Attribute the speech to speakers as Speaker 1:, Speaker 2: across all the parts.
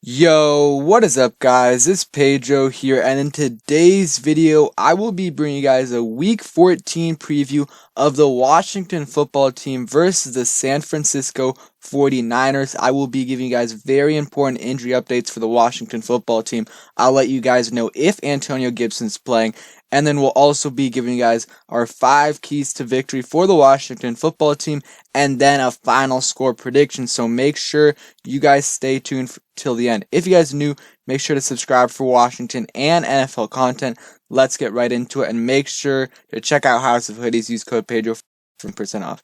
Speaker 1: Yo, what is up guys? It's Pedro here, and in today's video I will be bringing you guys a week 14 preview of the Washington football team versus the San Francisco 49ers. I will be giving you guys very important injury updates for the Washington football team. I'll let you guys know if Antonio Gibson's playing, and then we'll also be giving you guys our 5 keys to victory for the Washington football team, and then a final score prediction. So make sure you guys stay tuned till the end. If you guys are new, make sure to subscribe for Washington and NFL content. Let's get right into it, and make sure to check out House of Hoodies. Use code Pedro for 10% off.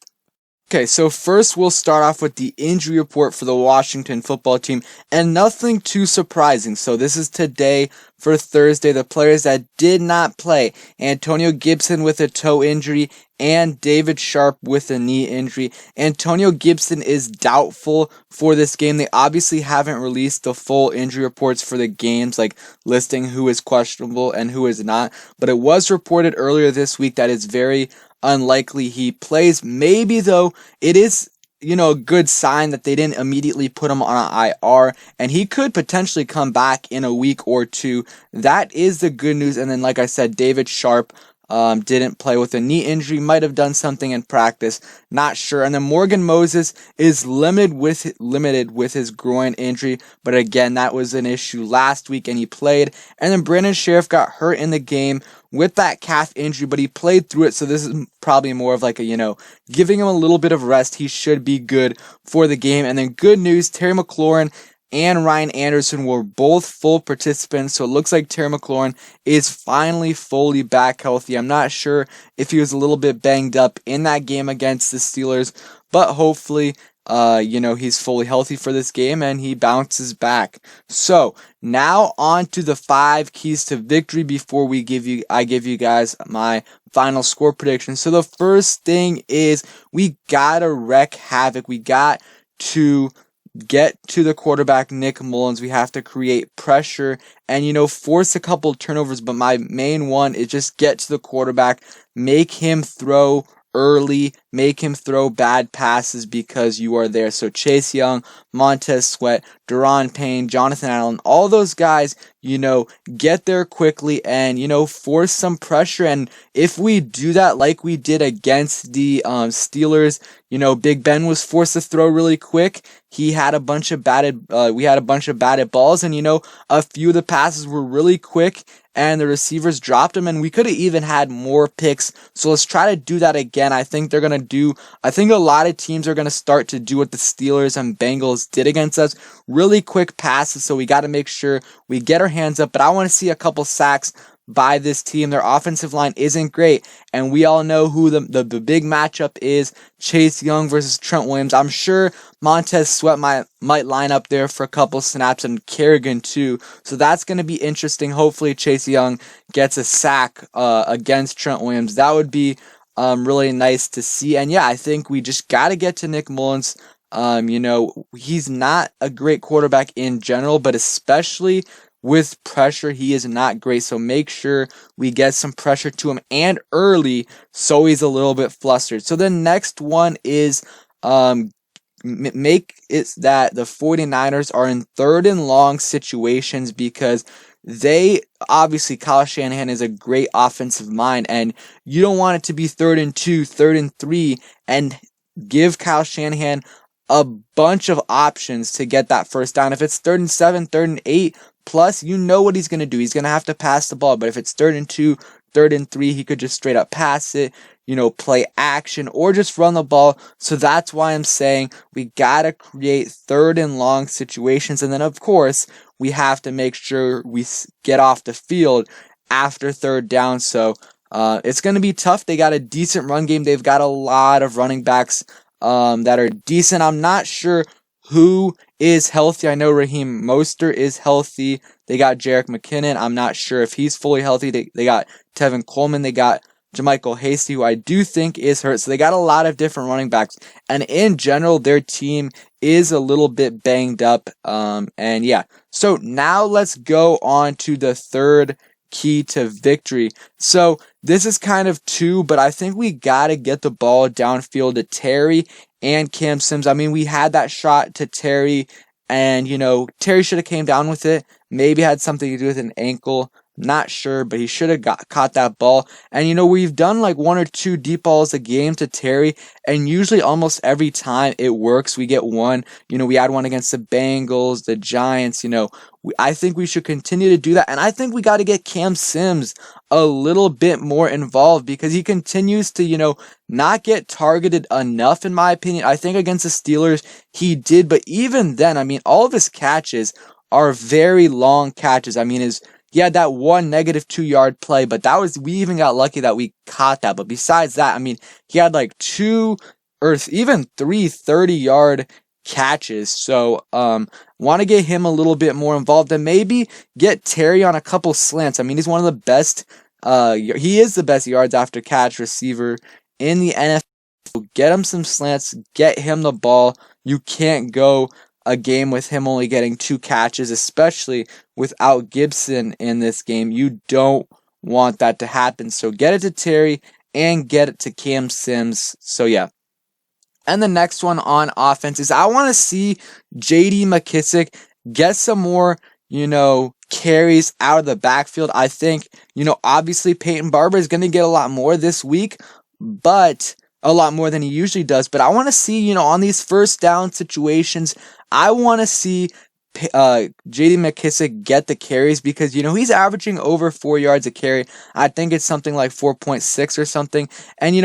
Speaker 1: Okay, so first we'll start off with the injury report for the Washington football team, and nothing too surprising. So this is today for Thursday. The players that did not play: Antonio Gibson with a toe injury and David Sharp with a knee injury. Antonio Gibson is doubtful for this game. They obviously haven't released the full injury reports for the games, like listing who is questionable and who is not, but it was reported earlier this week that it's very unlikely he plays. Maybe though, it is a good sign that they didn't immediately put him on an IR, and he could potentially come back in a week or two. That is the good news. And then, like I said, David Sharp didn't play with a knee injury, might have done something in practice, not sure. And then Morgan Moses is limited with his groin injury, but again, that was an issue last week and he played. And then Brandon Sheriff got hurt in the game with that calf injury, but he played through it, so this is probably more of like a, giving him a little bit of rest. He should be good for the game. And then good news, Terry McLaurin and Ryan Anderson were both full participants, so it looks like Terry McLaurin is finally fully back healthy. I'm not sure if he was a little bit banged up in that game against the Steelers, but hopefully he's fully healthy for this game and he bounces back. So now on to the 5 keys to victory before I give you guys my final score prediction. So the first thing is we gotta wreak havoc. We got to get to the quarterback, Nick Mullins. We have to create pressure and, force a couple turnovers. But my main one is just get to the quarterback, make him throw early, make him throw bad passes because you are there. So Chase Young, Montez Sweat, Daron Payne, Jonathan Allen, all those guys, get there quickly and, force some pressure. And if we do that like we did against the Steelers, Big Ben was forced to throw really quick. He had a bunch of we had a bunch of batted balls, and a few of the passes were really quick and the receivers dropped him, and we could have even had more picks. So let's try to do that again. I think a lot of teams are going to start to do what the Steelers and Bengals did against us. Really quick passes, so we got to make sure we get our hands up. But I want to see a couple sacks by this team. Their offensive line isn't great, and we all know who the big matchup is: Chase Young versus Trent Williams. I'm sure Montez Sweat might line up there for a couple snaps, and Kerrigan too, so that's going to be interesting. Hopefully Chase Young gets a sack against Trent Williams. That would be really nice to see. And yeah, I think we just got to get to Nick Mullins. He's not a great quarterback in general, but especially with pressure, he is not great. So make sure we get some pressure to him and early, so he's a little bit flustered. So the next one is make it that the 49ers are in 3rd and long situations, because obviously Kyle Shanahan is a great offensive mind, and you don't want it to be 3rd and 2, 3rd and 3, and give Kyle Shanahan a bunch of options to get that first down. If it's 3rd and 7, 3rd and 8, plus, what he's going to do. He's going to have to pass the ball. But if it's 3rd and 2, 3rd and 3, he could just straight up pass it, play action, or just run the ball. So that's why I'm saying we got to create 3rd and long situations. And then, of course, we have to make sure we get off the field after 3rd down. So it's going to be tough. They got a decent run game. They've got a lot of running backs that are decent. I'm not sure who is healthy. I know Raheem Mostert is healthy. They got Jerick McKinnon. I'm not sure if he's fully healthy. They got Tevin Coleman. They got JaMychal Hasty, who I do think is hurt. So they got a lot of different running backs. And in general, their team is a little bit banged up. And yeah. So now let's go on to the 3rd key to victory. So this is kind of 2, but I think we got to get the ball downfield to Terry and Cam Sims. I mean, we had that shot to Terry And, Terry should have came down with it. Maybe had something to do with an ankle. Not sure, but he should have caught that ball. And, we've done like 1 or 2 deep balls a game to Terry, and usually almost every time it works. We get one. We had one against the Bengals, the Giants. I think we should continue to do that. And I think we got to get Cam Sims a little bit more involved, because he continues to, not get targeted enough, in my opinion. I think against the Steelers he did, but even then, all of his catches are very long catches. He had that one -2-yard play, but we even got lucky that we caught that. But besides that, he had like 2 or even 3 30-yard catches. So, want to get him a little bit more involved, and maybe get Terry on a couple slants. He's one of the best, he is the best yards after catch receiver in the NFL. Get him some slants, get him the ball. You can't go a game with him only getting 2 catches, especially without Gibson in this game. You don't want that to happen. So get it to Terry and get it to Cam Sims. So yeah. And the next one on offense is I want to see J.D. McKissic get some more, carries out of the backfield. I think, obviously Peyton Barber is going to get a lot more this week, but a lot more than he usually does. But I want to see, on these first down situations, I want to see J.D. McKissic get the carries, because, he's averaging over 4 yards a carry. I think it's something like 4.6 or something. And,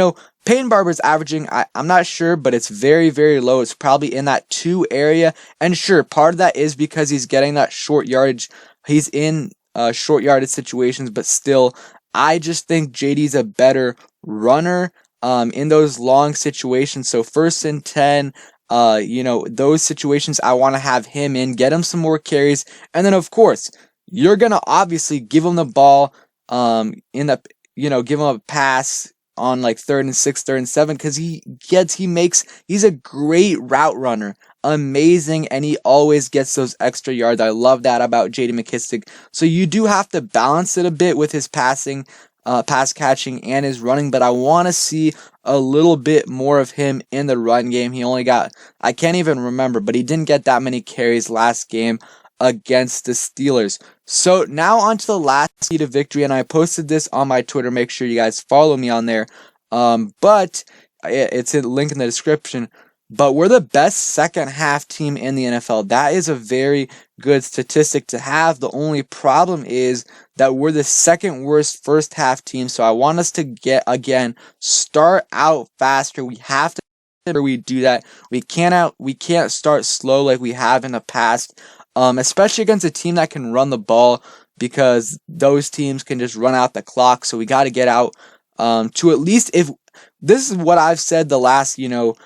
Speaker 1: Peyton Barber's averaging, I'm not sure, but it's very, very low. It's probably in that 2 area. And sure, part of that is because he's getting that short yardage. He's in short yardage situations, but still, I just think JD's a better runner in those long situations. So 1st and 10, those situations I want to have him in, get him some more carries. And then, of course, you're going to obviously give him the ball give him a pass on like 3rd and 6, 3rd and 7, because he's a great route runner. Amazing, and he always gets those extra yards. I love that about J.D. McKissic. So you do have to balance it a bit with his pass catching and his running, but I want to see a little bit more of him in the run game. He only got, I can't even remember, but he didn't get that many carries last game against the Steelers. So now on to the last key to victory, and I posted this on my Twitter. Make sure you guys follow me on there. But it's a link in the description. But we're the best second half team in the NFL. That is a very good statistic to have. The only problem is that we're the second worst first half team. So I want us to start out faster. We have to we do that. We can't start slow like we have in the past. Especially against a team that can run the ball, because those teams can just run out the clock. So we got to get out to at least, if this is what I've said the last 4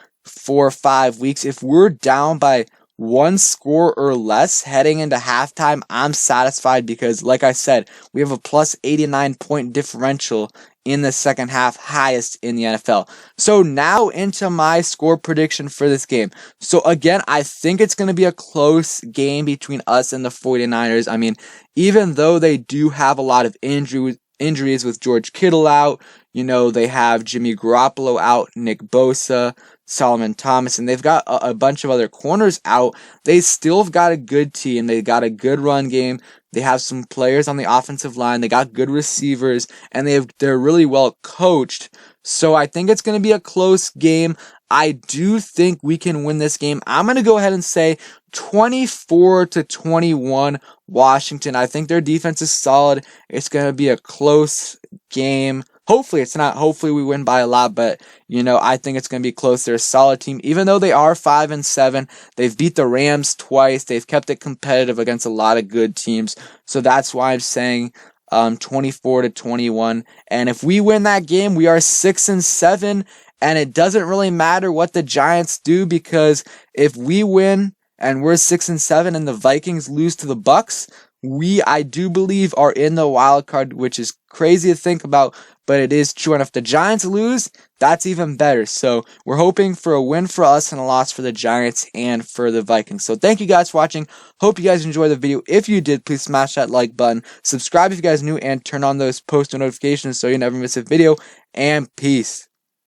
Speaker 1: or 5 weeks, if we're down by 1 score or less heading into halftime, I'm satisfied, because like I said, we have a plus 89 point differential in the second half, highest in the NFL. So now into my score prediction for this game. So again, I think it's going to be a close game between us and the 49ers. Even though they do have a lot of injuries with George Kittle out, they have Jimmy Garoppolo out, Nick Bosa, Solomon Thomas, and they've got a bunch of other corners out. They still have got a good team. They got a good run game. They have some players on the offensive line. They got good receivers, and they're really well coached. So I think it's going to be a close game. I do think we can win this game. I'm going to go ahead and say 24-21 Washington. I think their defense is solid. It's going to be a close game. Hopefully it's not. Hopefully we win by a lot, but I think it's going to be close. They're a solid team. Even though they are 5-7, they've beat the Rams twice. They've kept it competitive against a lot of good teams. So that's why I'm saying 24-21. And if we win that game, we are 6-7, and it doesn't really matter what the Giants do, because if we win and we're 6-7 and the Vikings lose to the Bucks, I do believe are in the wild card, which is crazy to think about, but it is true. And if the Giants lose, that's even better. So we're hoping for a win for us and a loss for the Giants and for the Vikings. So thank you guys for watching. Hope you guys enjoyed the video. If you did, please smash that like button. Subscribe if you guys are new, and turn on those post notifications so you never miss a video. And peace.